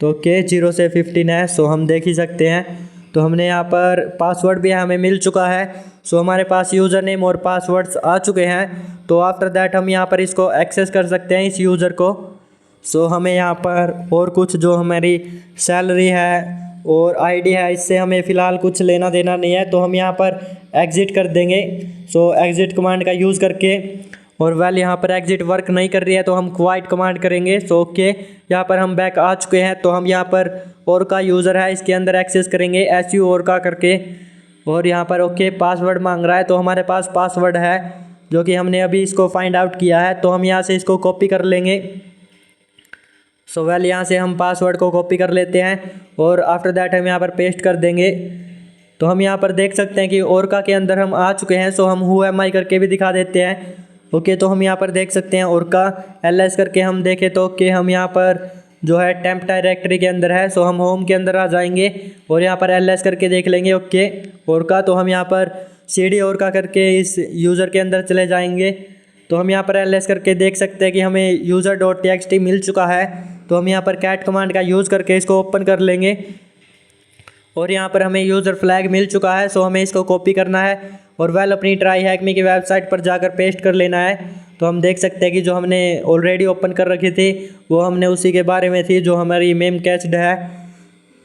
तो ओके 0 से 15 है, सो हम देख ही सकते हैं। तो हमने यहाँ पर पासवर्ड भी हमें मिल चुका है। सो हमारे पास यूज़र नेम और पासवर्ड्स आ चुके हैं। तो आफ्टर दैट हम यहाँ पर इसको एक्सेस कर सकते हैं इस यूज़र को। सो हमें यहाँ पर और कुछ जो हमारी सैलरी है और ID है इससे हमें फ़िलहाल कुछ लेना देना नहीं है। तो हम यहाँ पर एग्ज़िट कर देंगे। सो एग्ज़िट कमांड का यूज़ करके और वेल यहाँ पर एग्ज़िट वर्क नहीं कर रही है तो हम क्वाइट कमांड करेंगे। सो ओके यहाँ पर हम बैक आ चुके हैं। तो हम यहाँ पर और का यूज़र है इसके अंदर एक्सेस करेंगे SU और का करके और यहाँ पर ओके पासवर्ड मांग रहा है। तो हमारे पास पासवर्ड है जो कि हमने अभी इसको फाइंड आउट किया है। तो हम यहाँ से इसको कॉपी कर लेंगे। सो वेल यहाँ से हम पासवर्ड को कॉपी कर लेते हैं और आफ्टर दैट हम यहाँ पर पेस्ट कर देंगे। तो हम यहाँ पर देख सकते हैं कि ओरका के अंदर हम आ चुके हैं। सो हम हु एम आई करके भी दिखा देते हैं। ओके तो हम यहाँ पर देख सकते हैं ओरका LS करके हम देखें तो ओके हम यहाँ पर जो है टेम्प डायरेक्टरी के अंदर है। सो हम होम के अंदर आ जाएंगे और यहाँ पर LS करके देख लेंगे ओके ओरका। तो हम यहाँ पर CD ओरका करके इस यूज़र के अंदर चले जाएंगे। तो हम यहाँ पर LS करके देख सकते हैं कि हमें user.txt मिल चुका है। तो हम यहाँ पर कैट कमांड का यूज़ करके इसको ओपन कर लेंगे और यहाँ पर हमें यूज़र फ्लैग मिल चुका है। सो हमें इसको कॉपी करना है और वेल अपनी ट्राई हैकमी की वेबसाइट पर जाकर पेस्ट कर लेना है। तो हम देख सकते हैं कि जो हमने ऑलरेडी ओपन कर रखी थी वो हमने उसी के बारे में थी जो हमारी मेम कैच्ड है,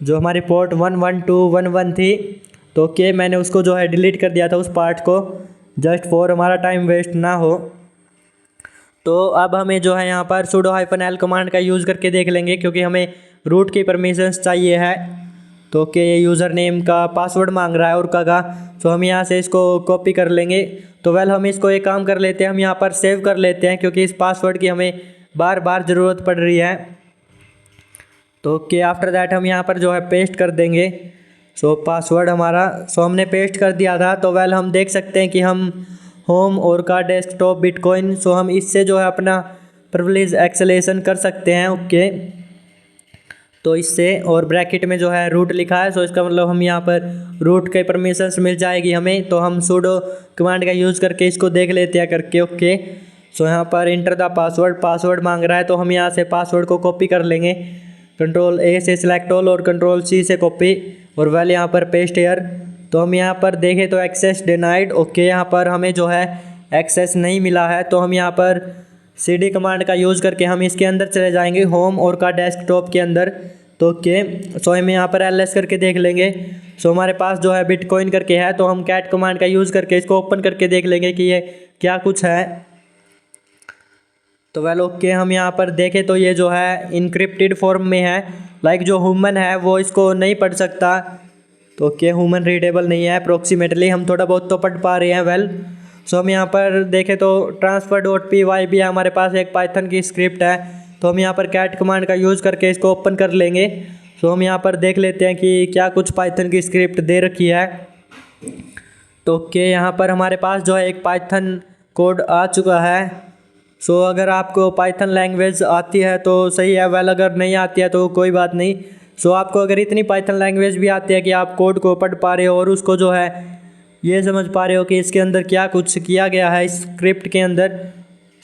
जो हमारी पोर्ट 11211 थी। तो ओके मैंने उसको जो है डिलीट कर दिया था उस पार्ट को, जस्ट फॉर हमारा टाइम वेस्ट ना हो। तो अब हमें जो है यहाँ पर sudo -l कमांड का यूज़ करके देख लेंगे क्योंकि हमें रूट की परमिशंस चाहिए है। तो ओके ये यूज़र नेम का पासवर्ड मांग रहा है और का। तो हम यहाँ से इसको कॉपी कर लेंगे। तो वेल हम इसको एक काम कर लेते हैं, हम यहाँ पर सेव कर लेते हैं क्योंकि इस पासवर्ड की हमें बार बार ज़रूरत पड़ रही है। तो ओके आफ्टर दैट हम यहाँ पर जो है पेस्ट कर देंगे। सो पासवर्ड हमारा हमने पेस्ट कर दिया था। तो वेल हम देख सकते हैं कि हम होम और का डेस्कटॉप बिटकॉइन सो हम इससे जो है अपना प्रिविलेज एक्सेलेशन कर सकते हैं ओके। तो इससे और ब्रैकेट में जो है रूट लिखा है। सो इसका मतलब हम यहाँ पर रूट के परमिशंस मिल जाएगी हमें। तो हम sudo कमांड का यूज़ करके इसको देख लेते हैं करके ओके। सो यहाँ पर इंटर द पासवर्ड मांग रहा है। तो हम यहाँ से पासवर्ड को कॉपी कर लेंगे, Ctrl+A से सिलेक्ट ऑल और Ctrl+C से कॉपी और वेल यहाँ पर पेस्ट हेयर। तो हम यहाँ पर देखें तो एक्सेस डिनाइड। ओके, यहाँ पर हमें जो है एक्सेस नहीं मिला है, तो हम यहाँ पर cd कमांड का यूज़ करके हम इसके अंदर चले जाएंगे, होम और का डेस्कटॉप के अंदर। तो ओके, सो हम यहाँ पर ls करके देख लेंगे। सो हमारे पास जो है बिटकॉइन करके है, तो हम कैट कमांड का यूज़ करके इसको ओपन करके देख लेंगे कि ये क्या कुछ है। तो वेल ओके, हम यहाँ पर देखें तो ये जो है इनक्रिप्टेड फॉर्म में है, लाइक जो ह्यूमन है वो इसको नहीं पढ़ सकता। तो ओके, ह्यूमन रीडेबल नहीं है अप्रोक्सीमेटली, हम थोड़ा बहुत तो पढ़ पा रहे हैं। वेल सो हम यहाँ पर देखें तो transfer.py भी हमारे पास एक पाइथन की स्क्रिप्ट है, तो हम यहाँ पर कैट कमांड का यूज़ करके इसको ओपन कर लेंगे। सो हम यहाँ पर देख लेते हैं कि क्या कुछ पाइथन की स्क्रिप्ट दे रखी है। तो ओके, यहाँ पर हमारे पास जो है एक पाइथन कोड आ चुका है। सो अगर आपको पाइथन लैंग्वेज आती है तो सही है, वेल अगर नहीं आती है तो कोई बात नहीं। सो आपको अगर इतनी पाइथन लैंग्वेज भी आती है कि आप कोड को पढ़ पा रहे हो और उसको जो है ये समझ पा रहे हो कि इसके अंदर क्या कुछ किया गया है इस स्क्रिप्ट के अंदर,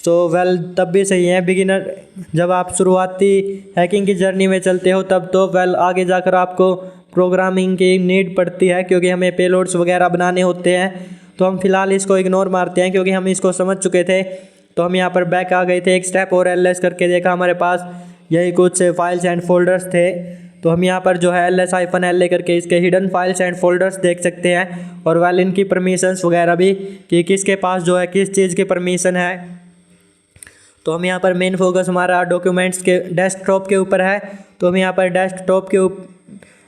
सो वेल तब भी सही है। बिगिनर जब आप शुरुआती हैकिंग की जर्नी में चलते हो तब तो वेल आगे जाकर आपको प्रोग्रामिंग की नीड पड़ती है, क्योंकि हमें पेलोड्स वगैरह बनाने होते हैं। तो हम फिलहाल इसको इग्नोर मारते हैं क्योंकि हम इसको समझ चुके थे। तो हम यहाँ पर बैक आ गए थे, एक स्टेप और ls करके देखा, हमारे पास यही कुछ फाइल्स एंड फोल्डर्स थे। तो हम यहाँ पर जो है ls-la करके इसके हिडन फाइल्स एंड फोल्डर्स देख सकते हैं, और वेल इनकी परमिशंस वगैरह भी कि किसके पास जो है किस चीज़ की परमिशन है। तो हम यहाँ पर मेन फोकस हमारा डॉक्यूमेंट्स के डेस्कटॉप के ऊपर है। तो हम यहाँ पर डेस्कटॉप के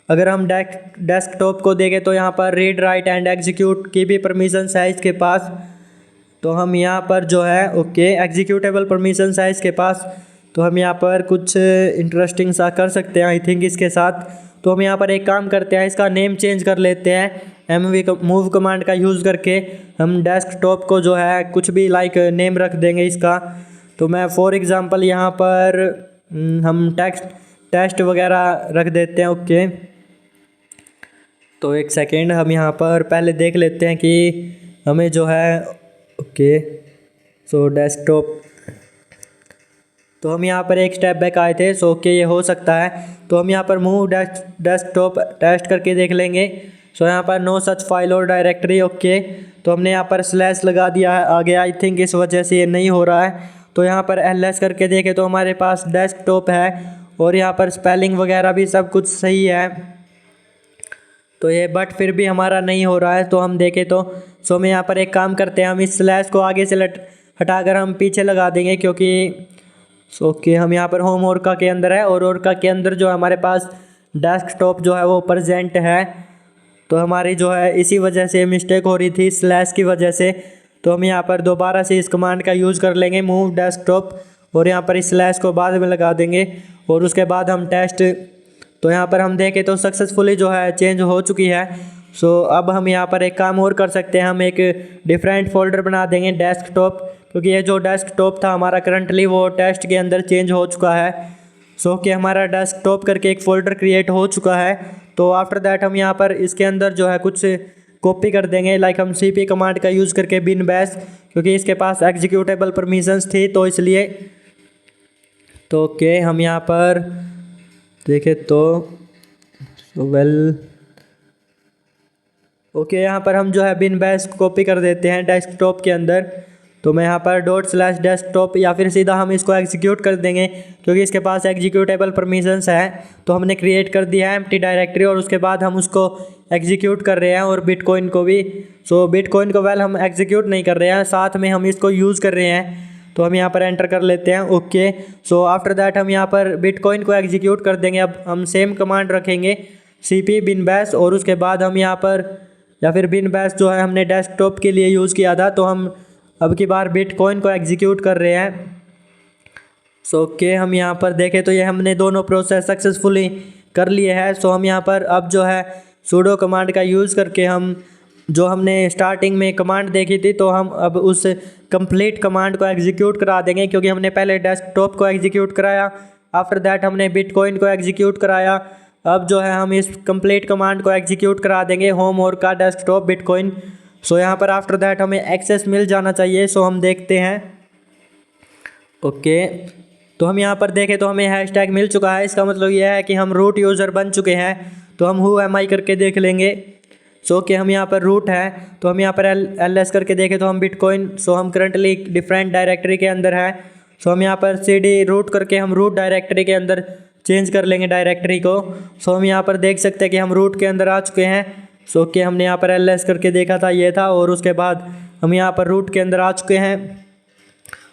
अगर हम डेस्कटॉप को देखें तो यहाँ पर रीड राइट एंड एग्जीक्यूट की भी परमिशंस है इसके पास। तो हम यहाँ पर जो है ओके एग्जीक्यूटेबल परमिशंस है इसके पास। तो हम यहाँ पर कुछ इंटरेस्टिंग सा कर सकते हैं आई थिंक इसके साथ। तो हम यहाँ पर एक काम करते हैं, इसका नेम चेंज कर लेते हैं मूव कमांड का यूज़ करके। हम डेस्कटॉप को जो है कुछ भी लाइक नेम रख देंगे इसका। तो मैं फॉर एग्ज़ाम्पल यहाँ पर हम टेस्ट वगैरह रख देते हैं। ओके, तो एक सेकेंड, हम यहाँ पर पहले देख लेते हैं कि हमें जो है ओके सो डेस्कटॉप, तो हम यहाँ पर एक स्टेप बैक आए थे। सो ओके ये हो सकता है। तो हम यहाँ पर मूव डेस्कटॉप टेस्ट करके देख लेंगे। सो यहाँ पर नो सच फाइल और डायरेक्टरी। ओके, तो हमने यहाँ पर स्लैश लगा दिया है आगे, आई थिंक इस वजह से ये नहीं हो रहा है। तो यहाँ पर ls करके देखें तो हमारे पास डेस्कटॉप है और यहाँ पर स्पेलिंग वगैरह भी सब कुछ सही है। तो ये बट फिर भी हमारा नहीं हो रहा है। तो हम देखें तो सो हम यहाँ पर एक काम करते हैं, हम इस स्लैश को आगे से हटाकर हम पीछे लगा देंगे, क्योंकि सो ओके हम यहाँ पर होम ओरका के अंदर है और ओरका के अंदर जो हमारे पास डेस्कटॉप जो है वो प्रेजेंट है। तो हमारी जो है इसी वजह से मिस्टेक हो रही थी स्लैश की वजह से। तो हम यहाँ पर दोबारा से इस कमांड का यूज़ कर लेंगे मूव डेस्कटॉप, और यहाँ पर इस स्लैश को बाद में लगा देंगे और उसके बाद हम टेस्ट। तो यहाँ पर हम देखें तो सक्सेसफुली जो है चेंज हो चुकी है। सो अब हम यहाँ पर एक काम और कर सकते हैं, हम एक डिफरेंट फोल्डर बना देंगे डेस्कटॉप, क्योंकि ये जो डेस्कटॉप था हमारा करंटली वो टेस्ट के अंदर चेंज हो चुका है। सो कि हमारा डेस्कटॉप करके एक फ़ोल्डर क्रिएट हो चुका है। तो आफ्टर दैट हम यहाँ पर इसके अंदर जो है कुछ कॉपी कर देंगे, लाइक हम cp कमांड का यूज़ करके बिन बैश, क्योंकि इसके पास एग्जीक्यूटेबल परमिशंस थी तो इसलिए। तो ओके हम यहाँ पर देखें तो वेल ओके यहाँ पर हम जो है बिन बैश कॉपी कर देते हैं डेस्कटॉप के अंदर। तो मैं यहाँ पर ./डेस्कटॉप या फिर सीधा हम इसको एग्जीक्यूट कर देंगे, क्योंकि इसके पास एग्जीक्यूटेबल परमिशंस है। तो हमने क्रिएट कर दिया है एम्प्टी डायरेक्टरी और उसके बाद हम उसको एग्जीक्यूट कर रहे हैं, और बिटकॉइन को भी। सो बिटकॉइन को वेल हम एग्जीक्यूट नहीं कर रहे हैं, साथ में हम इसको यूज़ कर रहे हैं। तो हम यहाँ पर एंटर कर लेते हैं। ओके, सो आफ्टर दैट हम यहाँ पर बिटकॉइन को एग्जीक्यूट कर देंगे। अब हम सेम कमांड रखेंगे cp बिन बैश, और उसके बाद हम यहाँ पर या फिर बिन बैश जो है हमने डेस्कटॉप के लिए यूज़ किया था, तो हम अब की बार बिटकॉइन को एग्जीक्यूट कर रहे हैं। सो ओके हम यहाँ पर देखें तो ये हमने दोनों प्रोसेस सक्सेसफुली कर लिए हैं। सो हम यहाँ पर अब जो है सूडो कमांड का यूज़ करके हम जो हमने स्टार्टिंग में कमांड देखी थी, तो हम अब उस कंप्लीट कमांड को एग्जीक्यूट करा देंगे, क्योंकि हमने पहले डेस्कटॉप को एग्जीक्यूट कराया, आफ्टर दैट हमने बिटकॉइन को एग्जीक्यूट कराया। अब जो है हम इस कंप्लीट कमांड को एग्जीक्यूट करा देंगे होम और का डेस्कटॉप बिटकॉइन। सो यहाँ पर आफ्टर दैट हमें एक्सेस मिल जाना चाहिए। सो हम देखते हैं। ओके, तो हम यहाँ पर देखें तो हमें हैशटैग मिल चुका है, इसका मतलब यह है कि हम रूट यूज़र बन चुके हैं। तो हम हु एम आई करके देख लेंगे। सो कि हम यहाँ पर रूट है तो हम यहाँ पर एल एस करके देखें तो हम बिटकॉइन, सो हम करंटली डिफरेंट डायरेक्टरी के अंदर है। सो हम यहाँ पर सी डी रूट करके हम रूट डायरेक्टरी के अंदर चेंज कर लेंगे डायरेक्टरी को। सो हम यहाँ पर देख सकते हैं कि हम रूट के अंदर आ चुके हैं। सो कि हमने यहाँ पर एल एस करके देखा था, ये था, और उसके बाद हम यहाँ पर रूट के अंदर आ चुके हैं।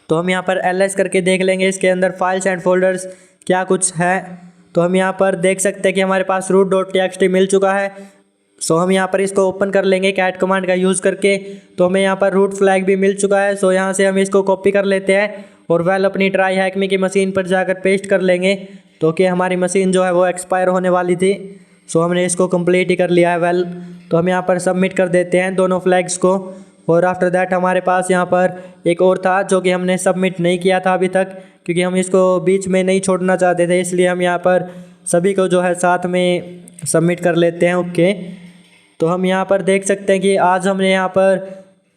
तो हम यहाँ पर एल एस करके देख लेंगे इसके अंदर फाइल्स एंड फोल्डर्स क्या कुछ है। तो हम यहाँ पर देख सकते हैं कि हमारे पास root.txt मिल चुका है। सो हम यहाँ पर इसको ओपन कर लेंगे कैट कमांड का यूज़ करके। तो हमें यहाँ पर रूट फ्लैग भी मिल चुका है। सो यहाँ से हम इसको कॉपी कर लेते हैं और वेल अपनी ट्राई हैकमी की मशीन पर जाकर पेस्ट कर लेंगे। तो कि हमारी मशीन जो है वो एक्सपायर होने वाली थी। सो हमने इसको कंप्लीट ही कर लिया है वेल। तो हम यहाँ पर सबमिट कर देते हैं दोनों फ्लैग्स को। और आफ्टर दैट हमारे पास यहाँ पर एक और था जो कि हमने सबमिट नहीं किया था अभी तक, क्योंकि हम इसको बीच में नहीं छोड़ना चाहते थे, इसलिए हम यहाँ पर सभी को जो है साथ में सबमिट कर लेते हैं। ओके, तो हम यहाँ पर देख सकते हैं कि आज हमने यहाँ पर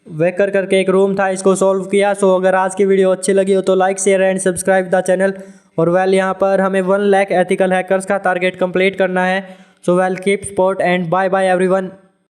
वेकर करके एक रूम था, इसको सॉल्व किया। सो अगर आज की वीडियो अच्छी लगी हो तो like share and subscribe the channel. और वेल यहाँ पर हमें 1 लाख एथिकल हैकर्स का टारगेट कंप्लीट करना है। So well keep support and bye bye everyone.